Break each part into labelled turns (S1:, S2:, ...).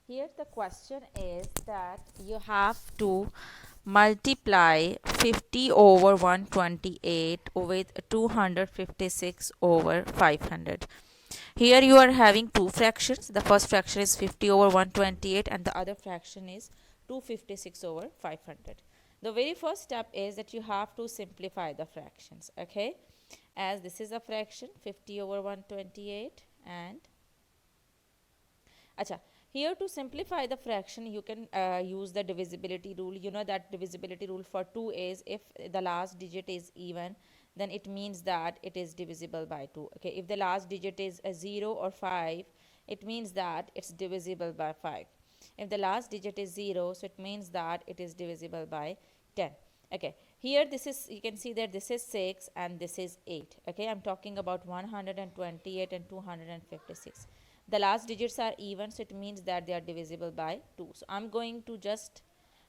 S1: Here the question is that you have to multiply 50 over 128 with 256 over 500. Here you are having two fractions. The first fraction is 50 over 128 and the other fraction is 256 over 500. The very first step is that you have to simplify the fractions, okay? As this is a fraction, 50 over 128 and Acha. Here to simplify the fraction, you can use the divisibility rule. You know that divisibility rule for 2 is if the last digit is even, then it means that it is divisible by 2. Okay, if the last digit is a 0 or 5, it means that it's divisible by 5. If the last digit is 0, so it means that it is divisible by 10. Okay, here this is, you can see that this is 6 and this is 8. Okay, I'm talking about 128 and 256. The last digits are even, so it means that they are divisible by 2. So I'm going to just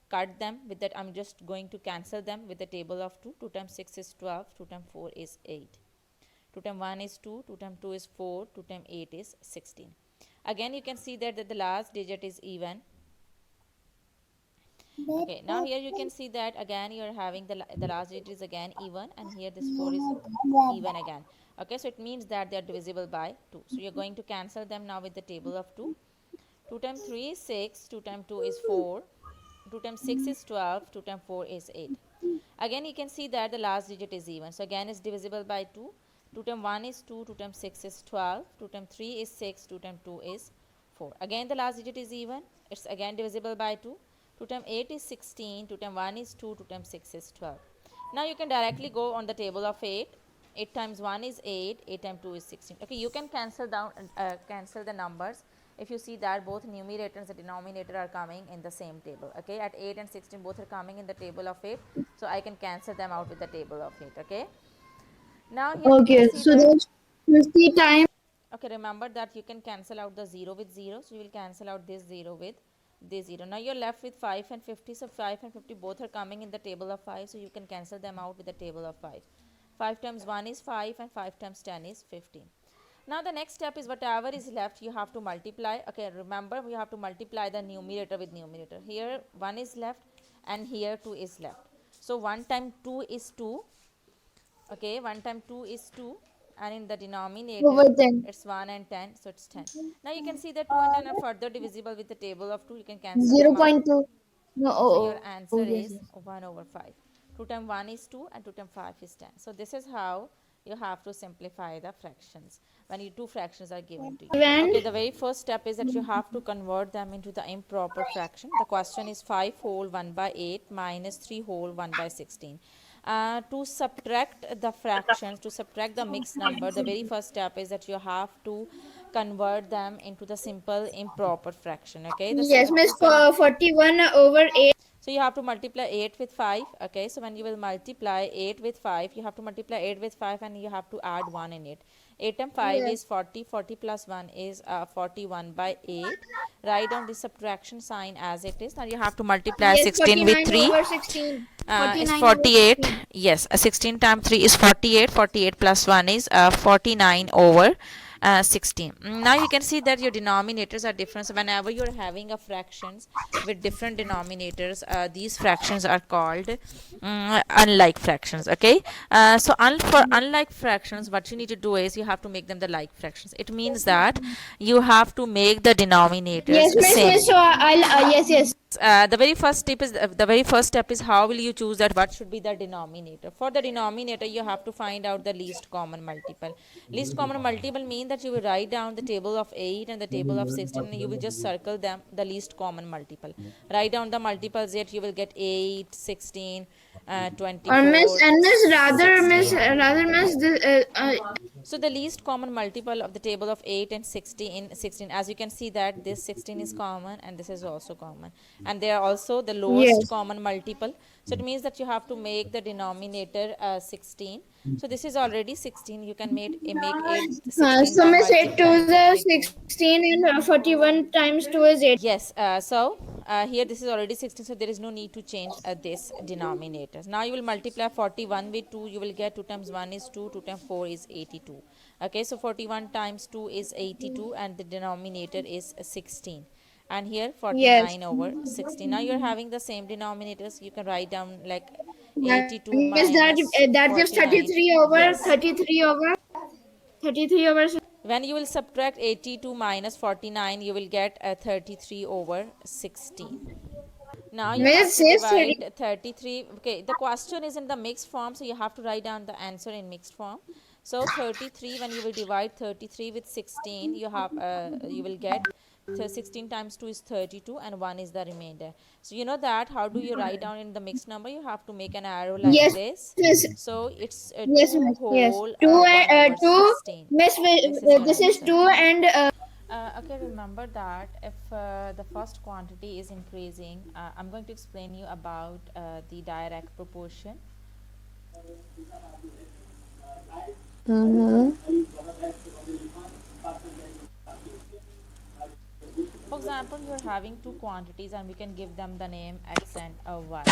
S1: cut them with that. I'm just going to cancel them with the table of 2. 2 times 6 is 12, 2 times 4 is 8, 2 times 1 is 2, 2 times 2 is 4, 2 times 8 is 16. Again you can see that the last digit is even. Okay, now here you can see that again you are having the last digit is again even, and here this 4 is even again. Okay, so it means that they are divisible by 2. So you're going to cancel them now with the table of 2. 2 times 3 is 6, 2 times 2 is 4, 2 times 6 is 12, 2 times 4 is 8. Again you can see that the last digit is even, so again it's divisible by 2. 2 times 1 is 2, 2 times 6 is 12, 2 times 3 is 6, 2 times 2 is 4. Again the last digit is even, it's again divisible by 2. 2 times 8 is 16, 2 times 1 is 2, 2 times 6 is 12. Now you can directly go on the table of 8. 8 times 1 is 8, 8 times 2 is 16. Okay, you can cancel the numbers if you see that both numerator and the denominator are coming in the same table. Okay, at 8 and 16 both are coming in the table of 8, so I can cancel them out with the table of 8. Okay, now here you can
S2: Okay,
S1: see
S2: so
S1: that,
S2: there's 50 times.
S1: okay, remember that you can cancel out the 0 with 0, so you will cancel out this 0 with this 0. Now you're left with 5 and 50, so 5 and 50 both are coming in the table of 5, so you can cancel them out with the table of 5. 5 times 1 is 5 and 5 times 10 is 15. Now the next step is whatever is left you have to multiply. Okay, remember we have to multiply the numerator with numerator. Here 1 is left and here 2 is left. So 1 times 2 is 2. Okay, 1 times 2 is 2, and in the denominator
S2: Over 10.
S1: it's 1 and 10, so it's 10. Now you can see that 2 and 10 are further divisible with the table of 2. You can cancel them out.
S2: 0.2. No,
S1: So your
S2: oh,
S1: answer
S2: yes,
S1: is
S2: yes.
S1: 1 over 5. 2 times 1 is 2 and 2 times 5 is 10. So this is how you have to simplify the fractions when you two fractions are given to you.
S2: When?
S1: Okay, the very first step is that you have to convert them into the improper fraction. The question is 5 whole 1 by 8 minus 3 whole 1 by 16. To subtract the fractions, to subtract the mixed number, the very first step is that you have to convert them into the simple improper fraction. Okay,
S2: Yes,
S1: to
S2: miss, 41 over 8.
S1: so you have to multiply 8 with 5. Okay, so when you will multiply 8 with 5, you have to multiply 8 with 5 and you have to add 1 in it. 8 and 5 is
S2: Yes.
S1: 40. 40 plus 1 is 41 by 8. Write down the subtraction sign as it is. Now you have to multiply
S2: Yes,
S1: 16 with
S2: 49
S1: 3.
S2: over 16.
S1: Is
S2: 49 over
S1: 48.
S2: 16.
S1: Yes, 16 times 3 is 48. 48 plus 1 is 49 over 16. Now you can see that your denominators are different. So whenever you're having a fractions with different denominators, these fractions are called unlike fractions. Okay, for unlike fractions, what you need to do is you have to make them the like fractions. It means that you have to make the denominators
S2: Yes, miss,
S1: same.
S2: so I'll, yes, yes.
S1: The very first step is how will you choose that what should be the denominator. For the denominator you have to find out the least common multiple. Least common multiple mean that you will write down the table of 8 and the table of 16 and you will just circle them the least common multiple. Write down the multiples yet you will get 8, 16,
S2: Miss,
S1: 24,
S2: and miss,
S1: sixteen.
S2: rather miss, this,
S1: So the least common multiple of the table of 8 and 16, as you can see that this 16 is common and this is also common, and they are also the lowest
S2: yes.
S1: common multiple. So it means that you have to make the denominator 16. So this is already 16. You can make 8 16
S2: So
S1: by
S2: miss, 8 to
S1: multiplying it
S2: the
S1: with 2.
S2: 16 and 41 times 2 is 8.
S1: Yes, here this is already 16, so there is no need to change this denominator. Now you will multiply 41 with 2, you will get 2 times 1 is 2, 2 times 4 is 82. Okay, so 41 times 2 is 82 and the denominator is 16. and here
S2: Yes.
S1: 49 over 60. Now you're having the same denominators. You can write down like
S2: That
S1: 82
S2: means
S1: minus
S2: that gives
S1: 49.
S2: 33 over
S1: Yes.
S2: 33 over 33 over.
S1: When you will subtract 82 minus 49, you will get a 33 over 16. Now you have
S2: Means
S1: to
S2: says 30.
S1: divide 33. Okay, the question is in the mixed form, so you have to write down the answer in mixed form. So 33, when you will divide 33 with 16, you will get 16 times 2 is 32 and 1 is the remainder. So you know that how do you write down in the mixed number? You have to make an arrow like
S2: Yes,
S1: this.
S2: miss.
S1: So it's
S2: Yes,
S1: 2
S2: miss. Yes.
S1: whole
S2: 2
S1: 1 over
S2: 2
S1: 16.
S2: miss.
S1: This is your
S2: This is
S1: answer.
S2: 2 and
S1: Okay, remember that if the first quantity is increasing, I'm going to explain you about the direct proportion.
S2: Mhm.
S1: For example, you're having two quantities and we can give them the name x and y.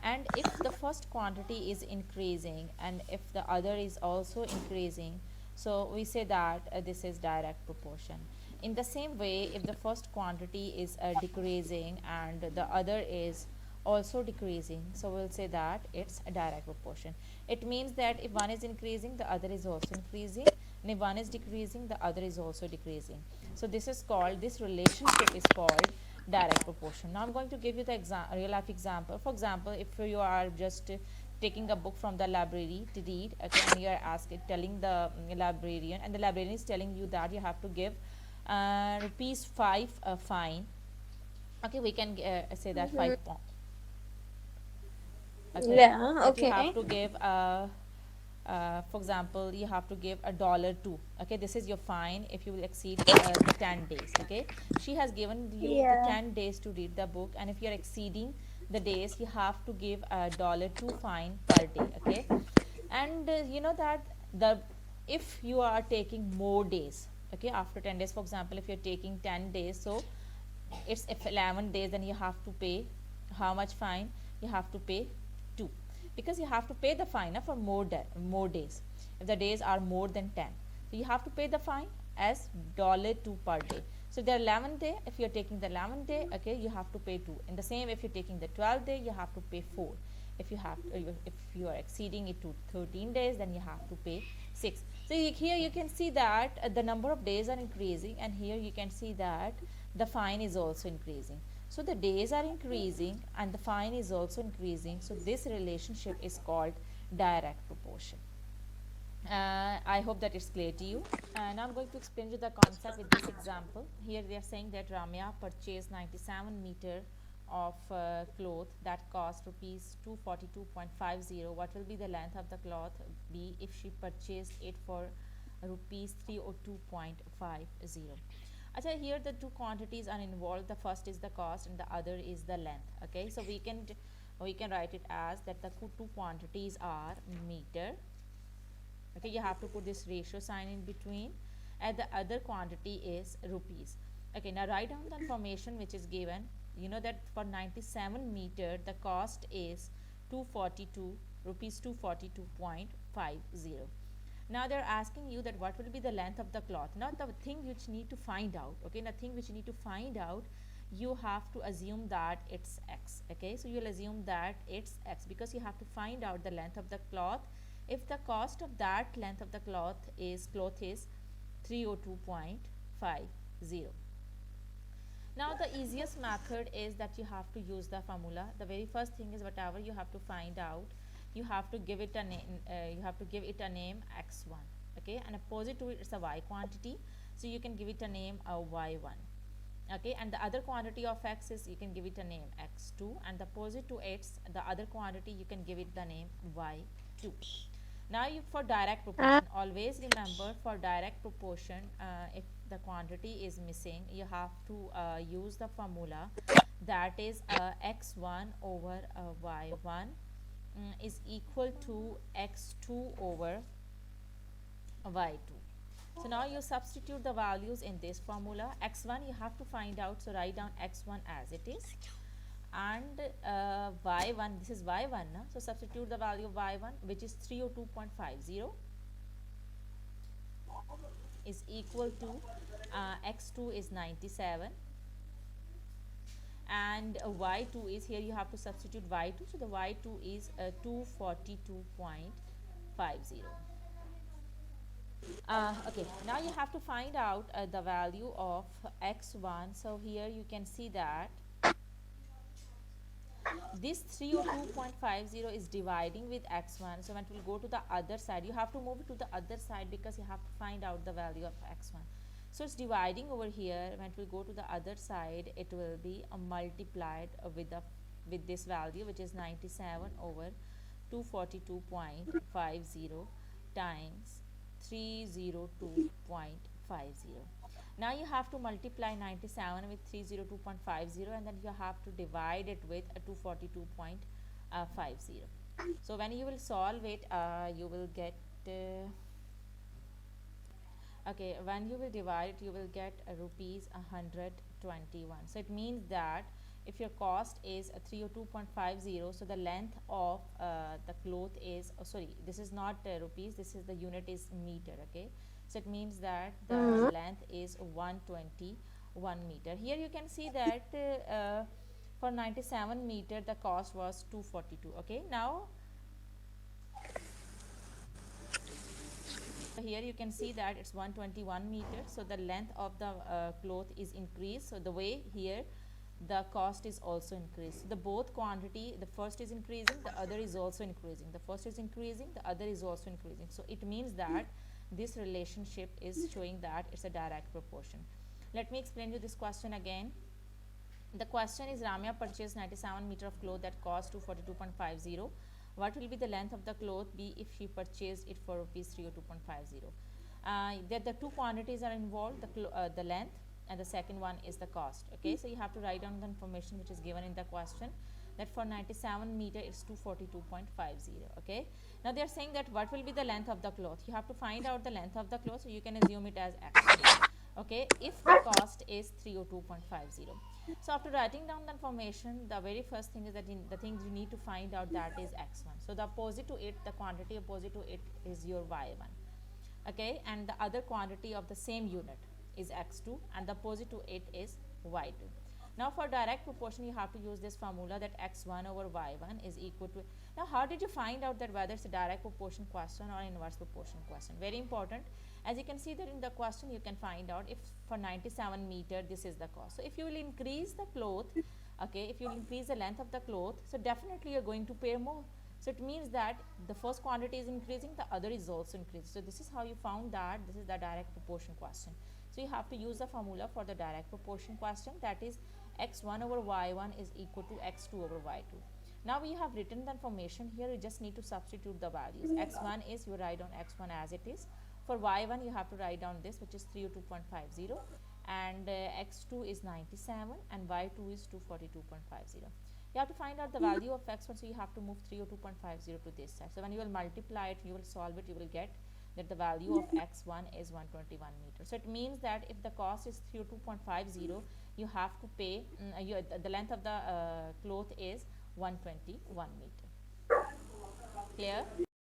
S1: And if the first quantity is increasing and if the other is also increasing, so we say that this is direct proportion. In the same way, if the first quantity is decreasing and the other is also decreasing, so we'll say that it's a direct proportion. It means that if one is increasing, the other is also increasing, and if one is decreasing, the other is also decreasing. So this relationship is called direct proportion. Now I'm going to give you the real life example. For example, if you are just taking a book from the library to read, okay, and you are telling the librarian, and the librarian is telling you that you have to give rupees 5 fine. Okay, we can say that 5 okay,
S2: yeah.
S1: that you have
S2: Okay.
S1: to give for example, you have to give a dollar two. Okay, this is your fine if you will exceed the 10 days. Okay, she has given you the
S2: Yeah.
S1: 10 days to read the book, and if you are exceeding the days, you have to give a dollar two fine per day. Okay, and you know that the if you are taking more days, okay, after 10 days, for example, if you're taking 10 days, so it's if 11 days, then you have to pay how much fine? You have to pay 2, because you have to pay the fine for more days if the days are more than 10. So you have to pay the fine as dollar 2 per day. So the 11th day, if you're taking the 11th day, okay, you have to pay 2. In the same, if you're taking the 12th day, you have to pay 4. If you are exceeding it to 13 days, then you have to pay 6. So here you can see that the number of days are increasing, and here you can see that the fine is also increasing. So the days are increasing and the fine is also increasing. So this relationship is called direct proportion. I hope that it's clear to you. Now I'm going to explain you the concept with this example. Here they are saying that Ramya purchased 97 meter of cloth that cost rupees 242.50. What will be the length of the cloth be if she purchased it for rupees 302.50? Achha, here the two quantities are involved. The first is the cost and the other is the length. Okay, so we can write it as that the two quantities are meter. Okay, you have to put this ratio sign in between, and the other quantity is rupees. Okay, now write down the information which is given. You know that for 97 meter the cost is 242 rupees, 242.50. Now they're asking you that what will be the length of the cloth, not the thing which you need to find out. Okay, the thing which you need to find out, you have to assume that it's x. Okay, so you'll assume that it's x because you have to find out the length of the cloth if the cost of that length of the cloth is 302.50. Now the easiest method is that you have to use the formula. The very first thing is whatever you have to find out, you have to give it a name. X1. Okay, and opposite to it is a y quantity, so you can give it a name y1. Okay, and the other quantity of x is, you can give it a name x2, and the opposite to its the other quantity, you can give it the name y2. Now for direct
S2: Uh,
S1: proportion, always remember for direct proportion, if the quantity is missing, you have to use the formula, that is x1 over y1 is equal to x2 over y2. So now you substitute the values in this formula. X1 you have to find out, so write down x1 as it is, and y1, this is y1 na? So substitute the value of y1, which is 302.50, is equal to x2 is 97, and y2 is, here you have to substitute y2, so the y2 is 242.50. Okay, now you have to find out the value of x1. So here you can see that this 302.50 is dividing with x1. So when it will go to the other side, you have to move it to the other side because you have to find out the value of x1. So it's dividing over here. When it will go to the other side, it will be multiplied with this value, which is 97 over 242.50 times 302.50. Now you have to multiply 97 with 302.50, and then you have to divide it with 242.50. So when you will solve it, you will get okay, when you will divide it, you will get rupees 121. So it means that if your cost is 302.50, so the length of the cloth is, oh, sorry, this is not rupees, this is, the unit is meter. Okay, so it means that the length is 121 meter. Here you can see that for 97 meter the cost was 242. Okay, now here you can see that it's 121 meters, so the length of the cloth is increased. So the way here the cost is also increased. So the both quantity, the first is increasing, the other is also increasing. The first is increasing, the other is also increasing. So it means that this relationship is showing that it's a direct proportion. Let me explain you this question again. The question is, Ramya purchased 97 meter of cloth that cost 242.50. What will be the length of the cloth be if she purchased it for rupees 302.50? The two quantities are involved, the length, and the second one is the cost. Okay, so you have to write down the information which is given in the question, that for 97 meter it's 242.50. Okay, now they are saying that what will be the length of the cloth. You have to find out the length of the cloth, so you can assume it as x2. Okay, if the cost is 302.50. So after writing down the information, the very first thing is that the things you need to find out, that is x1. So the opposite to it, the quantity opposite to it is your y1. Okay, and the other quantity of the same unit is x2, and the opposite to it is y2. Now for direct proportion, you have to use this formula that x1 over y1 is equal to. Now how did you find out that whether it's a direct proportion question or inverse proportion question? Very important. As you can see that in the question, you can find out if for 97 meter this is the cost. So if you will increase the cloth, okay, if you will increase the length of the cloth, so definitely you're going to pay more. So it means that the first quantity is increasing, the other is also increasing. So this is how you found that this is the direct proportion question. So you have to use the formula for the direct proportion question, that is x1 over y1 is equal to x2 over y2. Now we have written the information here, you just need to substitute the values. x1 is, you write down x1 as it is. For y1 you have to write down this, which is 302.50, and x2 is 97 and y2 is 242.50. You have to find out the value of x1, so you have to move 302.50 to this side. So when you will multiply it, you will solve it, you will get that the value of x1 is 121 meters. So it means that if the cost is 302.50, you have to pay, the length of the cloth is 121 meter. Clear?